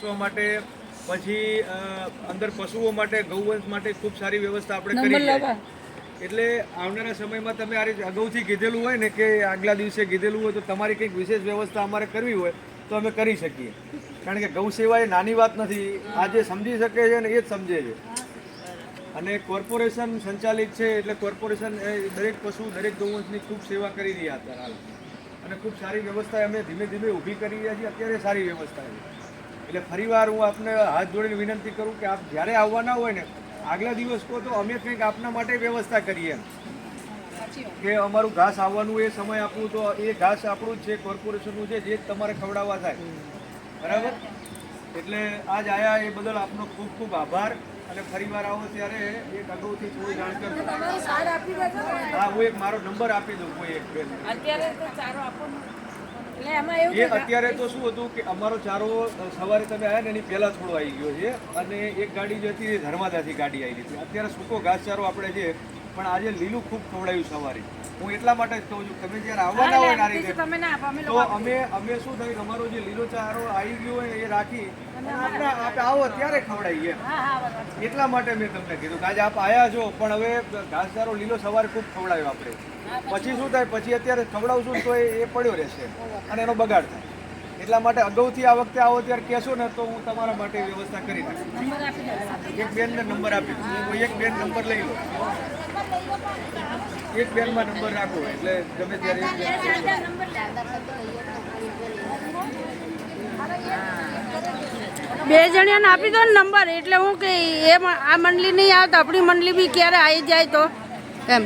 બેસવા માટે, પછી અંદર પશુઓ માટે, ગૌવંશ માટે ખૂબ સારી વ્યવસ્થા આપણે કરી છે. એટલે આવનારા સમયમાં તમે આ રીતે અગાઉથી કીધેલું હોય ને કે આગલા દિવસે કીધેલું હોય તો તમારી કંઈક વિશેષ વ્યવસ્થા અમારે કરવી હોય તો અમે કરી શકીએ. કારણ કે ગૌ સેવા એ નાની વાત નથી. આજે સમજી શકે છે ને એ જ સમજે છે. અને કોર્પોરેશન સંચાલિત છે એટલે કોર્પોરેશન દરેક પશુ, દરેક ગૌવંશની ખૂબ સેવા કરી રહ્યા હતા હાલ. અને ખૂબ સારી વ્યવસ્થા અમે ધીમે ધીમે ઊભી કરી રહ્યા છીએ. અત્યારે સારી વ્યવસ્થા છે. એટલે ફરીવાર હું આપને હાથ જોડીને વિનંતી કરું કે આપ જ્યારે આવવાના હોય ને આગલા દિવસ કહો તો અમે કંઈક આપના માટે વ્યવસ્થા કરીએ. કે અમારું ઘાસ આવવાનું એ સમય આપવું તો એ ઘાસ આપણું જ છે, કોર્પોરેશનનું છે, જે તમારે ખવડાવવા થાય. બરાબર? એટલે આજ આયા એ બદલ આપનો ખૂબ ખૂબ આભાર. અને ફરીવાર આવો ત્યારે એક અગાઉથી થોડી જાણ કરજો. હા, હું એક મારો નંબર આપી દઉં કોઈ એક બેન. અત્યારે તો શું હતું કે અમારો ચારો સવારે તમે આવ્યા ને એની પહેલા થોડો આવી ગયો છે. અને એક ગાડી જે હતી એ ધર્માદાથી ગાડી આવી હતી. અત્યારે સૂકો ઘાસચારો આપણે છે, પણ આજે લીલું ખૂબ ખવડાવ્યું સવારે. હું એટલા માટે જ કહું છું તમે જ્યારે આવવાના હોય ને આ રીતે તો અમે શું થયું અમારો જે લીલો ચારો આવી ગયો હોય એ રાખી આપણે આવો ત્યારે ખવડાવીએ. એટલા માટે મેં તમને કીધું કે આજે આપ આવ્યા છો પણ હવે ઘાસચારો લીલો સવારે ખૂબ ખવડાવ્યો આપણે. પછી શું થાય, પછી અત્યારે ખવડાવશું તો એ પડ્યો રહેશે અને એનો બગાડ થાય. એટલા માટે અગાઉથી આ વખતે આવો ત્યારે કહેશો ને તો હું તમારા માટે વ્યવસ્થા કરી નાખીશ. એક બેનને નંબર આપી દઉં. એક બેન નંબર લઈ લો. એક બેનમાં નંબર રાખો એટલે ગમે ત્યારે બે જણિયાને આપી દો ને નંબર. એટલે હું કે એ આ મંડળી નહીં આવે તો આપણી મંડળી બી ક્યારે આવી જાય તો એમ.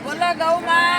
બોલો ગૌ માં